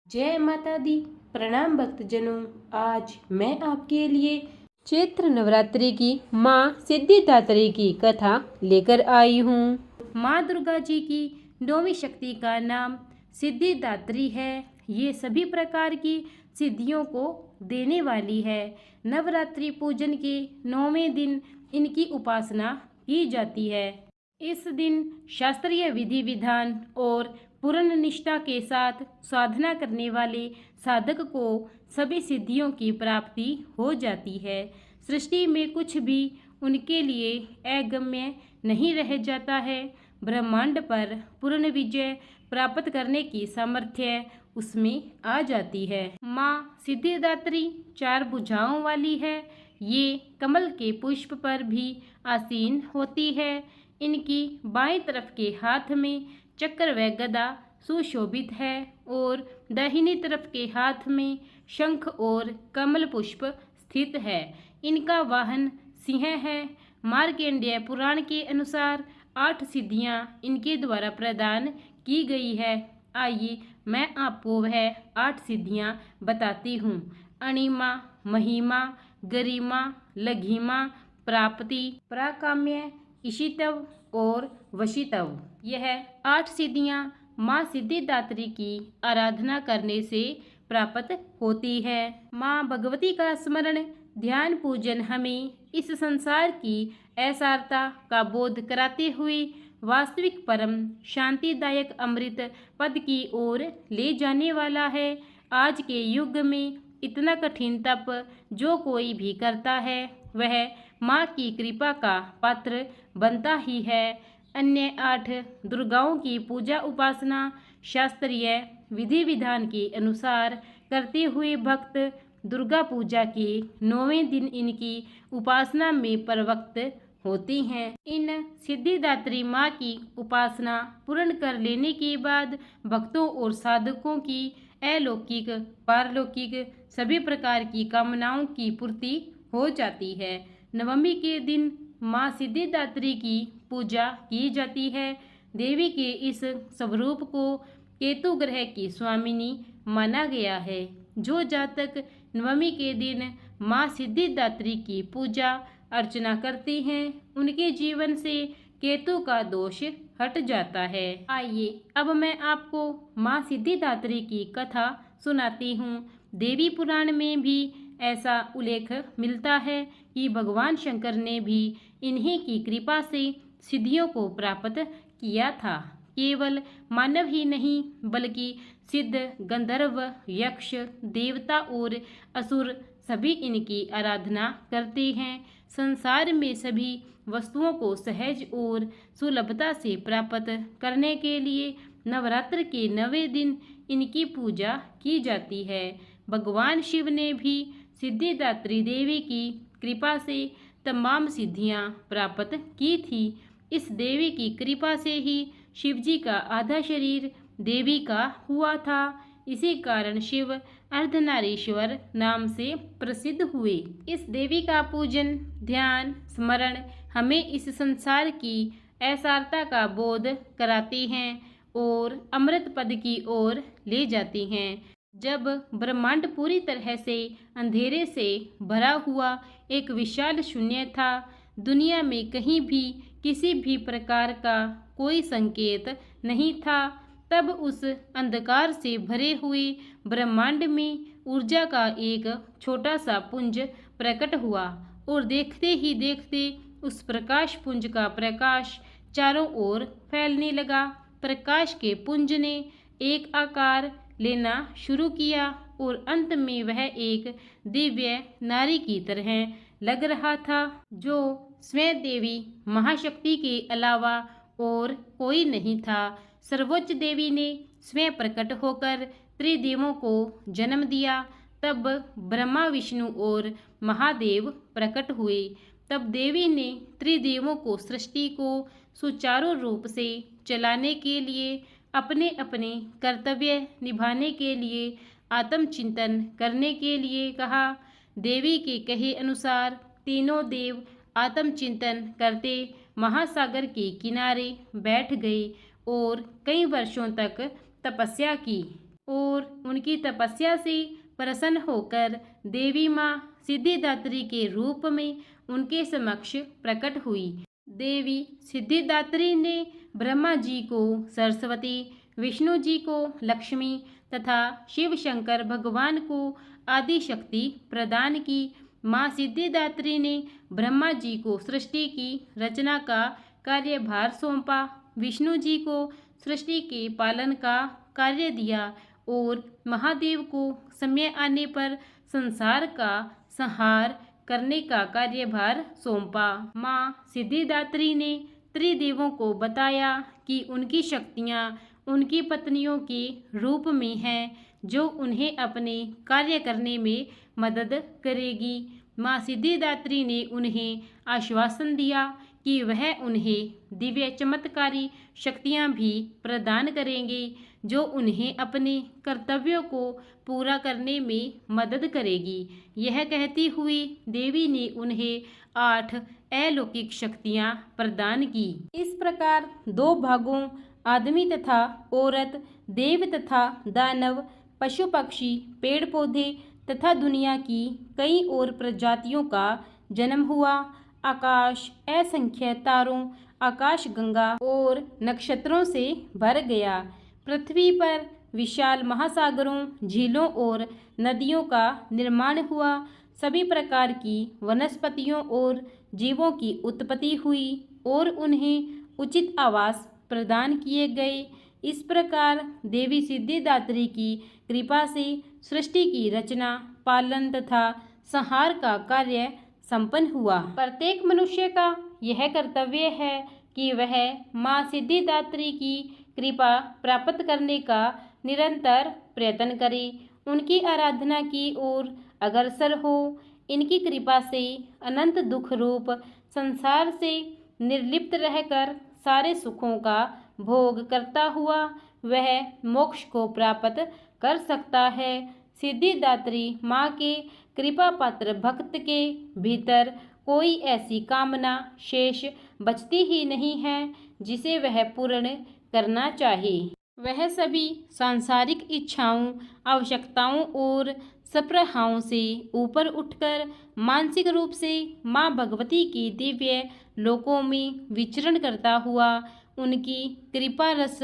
जय माता दी। प्रणाम भक्तजनों। आज मैं आपके लिए चैत्र नवरात्रि की माँ सिद्धिदात्री की कथा लेकर आई हूँ। माँ दुर्गा जी की 9वीं शक्ति का नाम सिद्धिदात्री है। ये सभी प्रकार की सिद्धियों को देने वाली है। नवरात्रि पूजन के 9वें दिन इनकी उपासना की जाती है। इस दिन शास्त्रीय विधि विधान और पूर्ण निष्ठा के साथ साधना करने वाले साधक को सभी सिद्धियों की प्राप्ति हो जाती है। सृष्टि में कुछ भी उनके लिए अगम्य नहीं रह जाता है। ब्रह्मांड पर पूर्ण विजय प्राप्त करने की सामर्थ्य उसमें आ जाती है। माँ सिद्धिदात्री 4 भुजाओं वाली है। ये कमल के पुष्प पर भी आसीन होती है। इनकी बाएं तरफ के हाथ में चक्र व गदा सुशोभित है और दाहिनी तरफ के हाथ में शंख और कमल पुष्प स्थित है। इनका वाहन सिंह है। मार्कंडेय पुराण के अनुसार 8 सिद्धियां इनके द्वारा प्रदान की गई है। आइए मैं आपको वह 8 सिद्धियां बताती हूँ। अणिमा, महिमा, गरिमा, लघिमा, प्राप्ति, प्राकाम्य, इशितव और वशितव। यह 8 सिद्धियां माँ सिद्धिदात्री की आराधना करने से प्राप्त होती है। माँ भगवती का स्मरण, ध्यान, पूजन हमें इस संसार की असारता का बोध कराते हुए वास्तविक परम शांतिदायक अमृत पद की ओर ले जाने वाला है। आज के युग में इतना कठिन तप जो कोई भी करता है वह माँ की कृपा का पात्र बनता ही है। अन्य 8 दुर्गाओं की पूजा उपासना शास्त्रीय विधि विधान के अनुसार करते हुए भक्त दुर्गा पूजा के 9वें दिन इनकी उपासना में प्रवृत्त होती हैं। इन सिद्धिदात्री माँ की उपासना पूर्ण कर लेने के बाद भक्तों और साधकों की अलौकिक पारलौकिक सभी प्रकार की कामनाओं की पूर्ति हो जाती है। नवमी के दिन माँ सिद्धिदात्री की पूजा की जाती है। देवी के इस स्वरूप को केतु ग्रह की स्वामिनी माना गया है। जो जातक नवमी के दिन माँ सिद्धिदात्री की पूजा अर्चना करते हैं उनके जीवन से केतु का दोष हट जाता है। आइए अब मैं आपको माँ सिद्धिदात्री की कथा सुनाती हूँ। देवी पुराण में भी ऐसा उल्लेख मिलता है कि भगवान शंकर ने भी इन्हीं की कृपा से सिद्धियों को प्राप्त किया था। केवल मानव ही नहीं बल्कि सिद्ध, गंधर्व, यक्ष, देवता और असुर सभी इनकी आराधना करते हैं। संसार में सभी वस्तुओं को सहज और सुलभता से प्राप्त करने के लिए नवरात्र के 9वें दिन इनकी पूजा की जाती है। भगवान शिव ने भी सिद्धिदात्री देवी की कृपा से तमाम सिद्धियां प्राप्त की थी। इस देवी की कृपा से ही शिव जी का आधा शरीर देवी का हुआ था। इसी कारण शिव अर्धनारीश्वर नाम से प्रसिद्ध हुए। इस देवी का पूजन, ध्यान, स्मरण हमें इस संसार की असारता का बोध कराते हैं और अमृत पद की ओर ले जाते हैं। जब ब्रह्मांड पूरी तरह से अंधेरे से भरा हुआ एक विशाल शून्य था, दुनिया में कहीं भी किसी भी प्रकार का कोई संकेत नहीं था, तब उस अंधकार से भरे हुए ब्रह्मांड में ऊर्जा का एक छोटा सा पुंज प्रकट हुआ और देखते ही देखते उस प्रकाश पुंज का प्रकाश चारों ओर फैलने लगा। प्रकाश के पुंज ने एक आकार लेना शुरू किया और अंत में वह एक दिव्य नारी की तरह लग रहा था, जो स्वयं देवी महाशक्ति के अलावा और कोई नहीं था। सर्वोच्च देवी ने स्वयं प्रकट होकर त्रिदेवों को जन्म दिया। तब ब्रह्मा, विष्णु और महादेव प्रकट हुए। तब देवी ने त्रिदेवों को सृष्टि को सुचारू रूप से चलाने के लिए, अपने अपने कर्तव्य निभाने के लिए, आत्मचिंतन करने के लिए कहा। देवी के कहे अनुसार तीनों देव आत्मचिंतन करते महासागर के किनारे बैठ गए और कई वर्षों तक तपस्या की। और उनकी तपस्या से प्रसन्न होकर देवी माँ सिद्धिदात्री के रूप में उनके समक्ष प्रकट हुई। देवी सिद्धिदात्री ने ब्रह्मा जी को सरस्वती, विष्णु जी को लक्ष्मी तथा शिव शंकर भगवान को आदि शक्ति प्रदान की। माँ सिद्धिदात्री ने ब्रह्मा जी को सृष्टि की रचना का कार्यभार सौंपा, विष्णु जी को सृष्टि के पालन का कार्य दिया और महादेव को समय आने पर संसार का संहार करने का कार्यभार सौंपा। माँ सिद्धिदात्री ने त्रिदेवों को बताया कि उनकी शक्तियाँ उनकी पत्नियों के रूप में हैं, जो उन्हें अपने कार्य करने में मदद करेगी। माँ सिद्धिदात्री ने उन्हें आश्वासन दिया कि वह उन्हें दिव्य चमत्कारी शक्तियाँ भी प्रदान करेंगे, जो उन्हें अपने कर्तव्यों को पूरा करने में मदद करेगी। यह कहती हुई देवी ने उन्हें 8 अलौकिक शक्तियाँ प्रदान की। इस प्रकार 2 भागों आदमी तथा औरत, देव तथा दानव, पशु पक्षी, पेड़ पौधे तथा दुनिया की कई और प्रजातियों का जन्म हुआ। आकाश असंख्य तारों, आकाश गंगा और नक्षत्रों से भर गया। पृथ्वी पर विशाल महासागरों, झीलों और नदियों का निर्माण हुआ। सभी प्रकार की वनस्पतियों और जीवों की उत्पत्ति हुई और उन्हें उचित आवास प्रदान किए गए। इस प्रकार देवी सिद्धिदात्री की कृपा से सृष्टि की रचना, पालन तथा संहार का कार्य संपन्न हुआ। प्रत्येक मनुष्य का यह कर्तव्य है कि वह माँ सिद्धिदात्री की कृपा प्राप्त करने का निरंतर प्रयत्न करे, उनकी आराधना की ओर अग्रसर हो। इनकी कृपा से अनंत दुख रूप संसार से निर्लिप्त रहकर सारे सुखों का भोग करता हुआ वह मोक्ष को प्राप्त कर सकता है। सिद्धिदात्री माँ के कृपा पात्र भक्त के भीतर कोई ऐसी कामना शेष बचती ही नहीं है जिसे वह पूर्ण करना चाहे। वह सभी सांसारिक इच्छाओं, आवश्यकताओं और सप्रहाओं से ऊपर उठकर मानसिक रूप से माँ भगवती के दिव्य लोकों में विचरण करता हुआ उनकी कृपा रस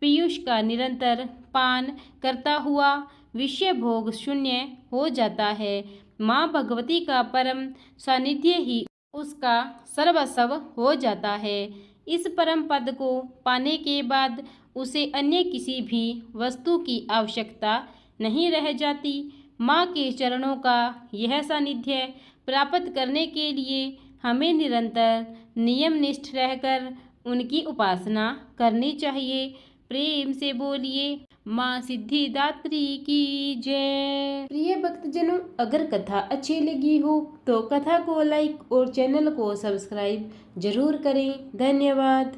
पीयूष का निरंतर पान करता हुआ विषय भोग शून्य हो जाता है। माँ भगवती का परम सानिध्य ही उसका सर्वस्व हो जाता है। इस परम पद को पाने के बाद उसे अन्य किसी भी वस्तु की आवश्यकता नहीं रह जाती। माँ के चरणों का यह सानिध्य प्राप्त करने के लिए हमें निरंतर नियमनिष्ठ रहकर उनकी उपासना करनी चाहिए। प्रेम से बोलिए माँ सिद्धिदात्री की जय। प्रिय भक्तजनों, अगर कथा अच्छी लगी हो तो कथा को लाइक और चैनल को सब्सक्राइब जरूर करें। धन्यवाद।